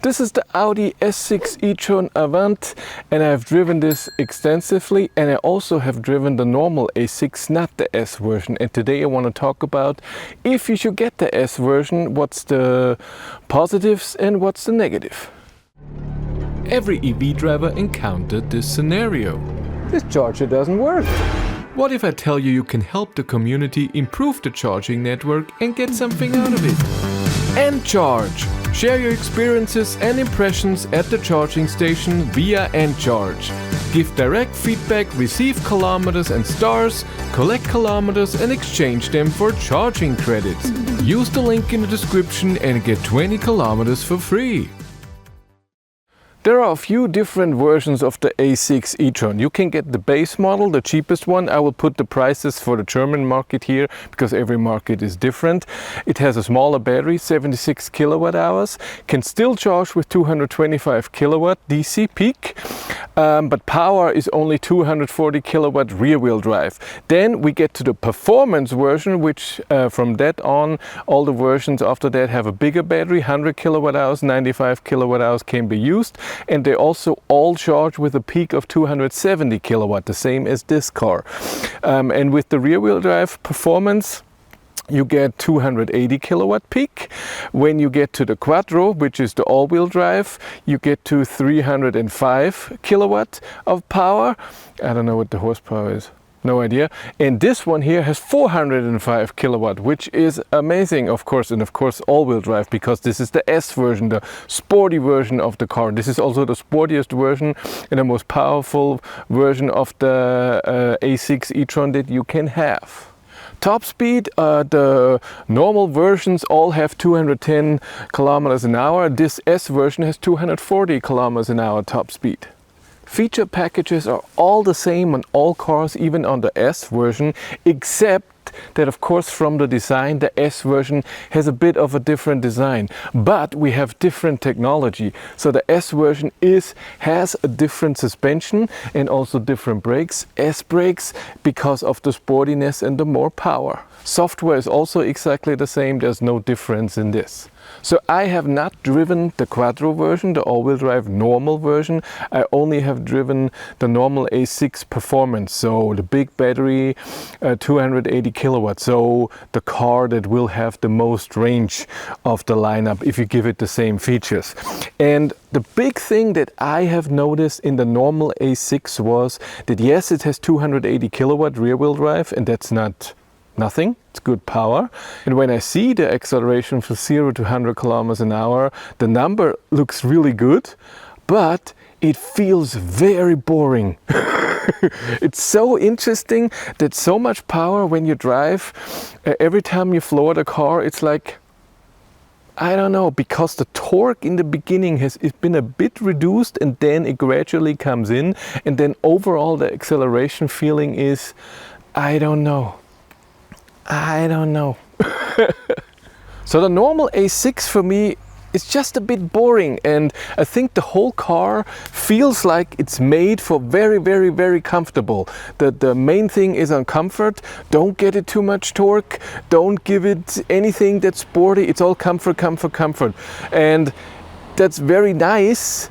This is the Audi S6 e-tron Avant, and I've driven this extensively, and I also have driven the normal A6, not the S version. And today I want to talk about if you should get the S version, what's the positives and what's the negative. Every EV driver encountered this scenario. This charger doesn't work. What if I tell you can help the community improve the charging network and get something out of it? N-Charge! Share your experiences and impressions at the charging station via N-Charge. Give direct feedback, receive kilometers and stars, collect kilometers and exchange them for charging credits. Use the link in the description and get 20 kilometers for free. There are a few different versions of the A6 e-tron. You can get the base model, the cheapest one. I will put the prices for the German market here because every market is different. It has a smaller battery, 76 kilowatt hours, can still charge with 225 kilowatt DC peak, but power is only 240 kilowatt rear wheel drive. Then we get to the performance version, which from that on, all the versions after that have a bigger battery, 100 kilowatt hours, 95 kilowatt hours can be used. And they also all charge with a peak of 270 kilowatt, the same as this car. And with the rear wheel drive performance, you get 280 kilowatt peak. When you get to the Quattro, which is the all-wheel drive, you get to 305 kilowatt of power. I don't know what the horsepower is. No idea. And this one here has 405 kilowatt, which is amazing, of course, and of course all-wheel drive, because this is the S version, the sporty version of the car. This is also the sportiest version and the most powerful version of the A6 e-tron that you can have. Top speed, the normal versions all have 210 kilometers an hour. This S version has 240 kilometers an hour top speed. Feature packages are all the same on all cars, even on the S version, except that of course from the design the S version has a bit of a different design, but we have different technology. So the S version has a different suspension and also different brakes, S brakes, because of the sportiness and the more power. Software is also exactly the same, there's no difference in this. So I have not driven the Quattro version, the all-wheel drive normal version. I only have driven the normal A6 performance, so the big battery, 280 kilowatts, so the car that will have the most range of the lineup if you give it the same features. And the big thing that I have noticed in the normal A6 was that yes, it has 280 kilowatt rear wheel drive, and that's not nothing, it's good power. And when I see the acceleration from 0 to 100 kilometers an hour, the number looks really good, but it feels very boring. It's so interesting that so much power when you drive, every time you floor the car, it's like, I don't know, because the torque in the beginning has been a bit reduced and then it gradually comes in, and then overall the acceleration feeling is, I don't know. So the normal A6 for me is just a bit boring, and I think the whole car feels like it's made for very, very, very comfortable. The main thing is on comfort. Don't get it too much torque. Don't give it anything that's sporty. It's all comfort, comfort, comfort. And that's very nice,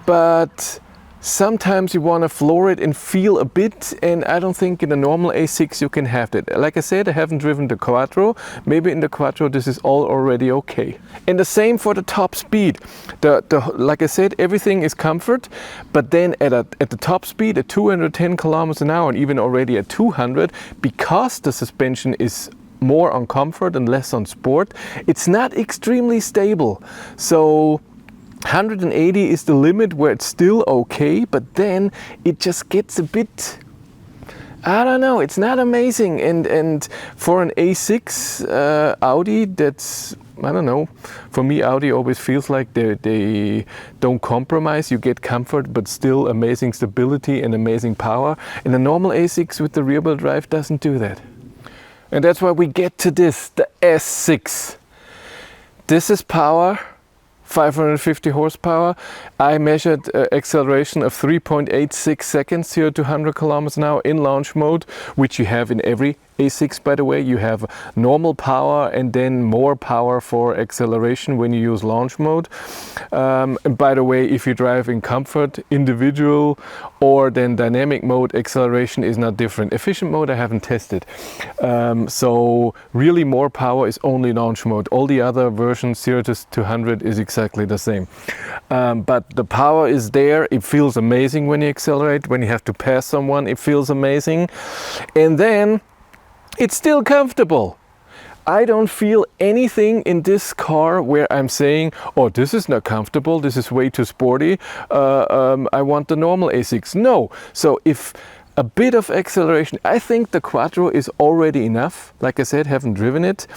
but sometimes you want to floor it and feel a bit, and I don't think in the normal A6 you can have that. Like I said, I haven't driven the Quattro. Maybe in the Quattro this is all already okay. And the same for the top speed. Like I said, everything is comfort, but then at the top speed at 210 kilometers an hour, and even already at 200, because the suspension is more on comfort and less on sport, it's not extremely stable. So 180 is the limit where it's still okay, but then it just gets a bit, I don't know, it's not amazing. And for an A6 Audi, that's, I don't know, for me Audi always feels like they don't compromise. You get comfort but still amazing stability and amazing power. And the normal A6 with the rear wheel drive doesn't do that. And that's why we get to this, the S6. This is power. 550 horsepower. I measured acceleration of 3.86 seconds, 0 to 100 kilometers an hour in launch mode, which you have in every A6, by the way, you have normal power and then more power for acceleration when you use launch mode. And by the way, if you drive in comfort, individual, or then dynamic mode, acceleration is not different. Efficient mode I haven't tested. So really more power is only launch mode. All the other versions 0 to 100 is exactly the same. But the power is there. It feels amazing when you accelerate. When you have to pass someone, it feels amazing. And then it's still comfortable. I don't feel anything in this car where I'm saying, oh, this is not comfortable, this is way too sporty, I want the normal A6. No. So if a bit of acceleration, I think the Quattro is already enough. Like I said, haven't driven it.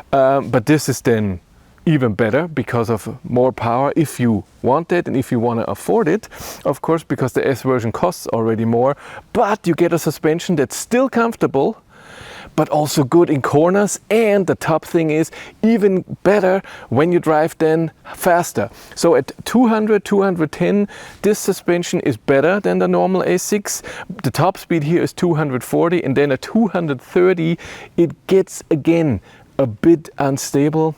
But this is then even better because of more power if you want it and if you want to afford it, of course, because the S version costs already more. But you get a suspension that's still comfortable, but also good in corners, and the top thing is even better when you drive then faster. So at 200, 210, this suspension is better than the normal A6. The top speed here is 240, and then at 230 it gets again a bit unstable.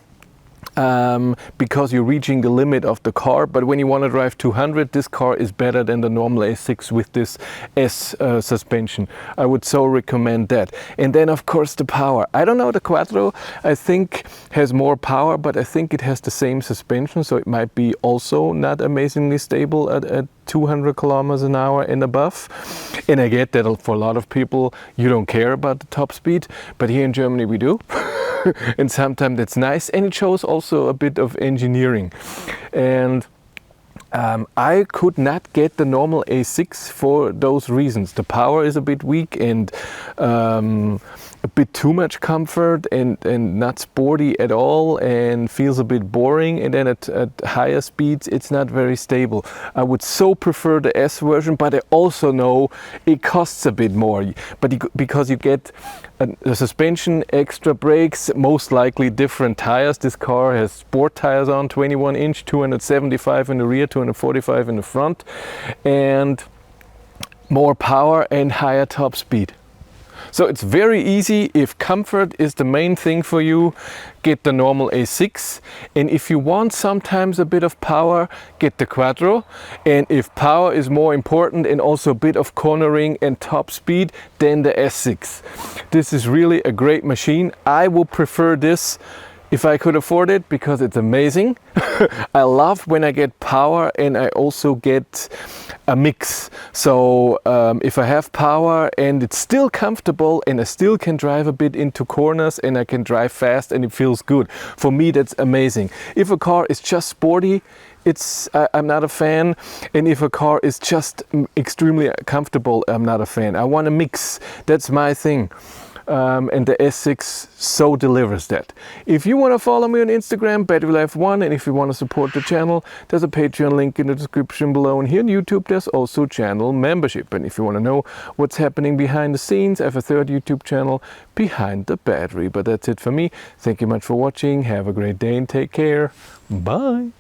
Because you're reaching the limit of the car. But when you want to drive 200, this car is better than the normal A6 with this S suspension. I would so recommend that. And then of course the power. I don't know, the Quattro I think has more power, but I think it has the same suspension, so it might be also not amazingly stable at 200 kilometers an hour and above. And I get that for a lot of people you don't care about the top speed, but here in Germany we do. And sometimes that's nice, and it shows also a bit of engineering. And I could not get the normal A6 for those reasons. The power is a bit weak and a bit too much comfort and not sporty at all, and feels a bit boring. And then at higher speeds it's not very stable. I would so prefer the S version, but I also know it costs a bit more. But because you get a suspension, extra brakes, most likely different tires. This car has sport tires on, 21 inch, 275 in the rear, 245 in the front, and more power and higher top speed. So it's very easy. If comfort is the main thing for you, get the normal A6. And if you want sometimes a bit of power, get the Quattro. And if power is more important and also a bit of cornering and top speed, then the S6. This is really a great machine. I would prefer this if I could afford it, because it's amazing. I love when I get power and I also get a mix. So if I have power and it's still comfortable and I still can drive a bit into corners and I can drive fast and it feels good, for me that's amazing. If a car is just sporty, I'm not a fan. And if a car is just extremely comfortable, I'm not a fan. I want a mix. That's my thing. And the S6 so delivers that. If you want to follow me on Instagram, BatteryLife1, and if you want to support the channel, there's a Patreon link in the description below, and here on YouTube there's also channel membership. And if you want to know what's happening behind the scenes, I have a third YouTube channel, Behind the Battery. But that's it for me. Thank you much for watching. Have a great day and take care. Bye.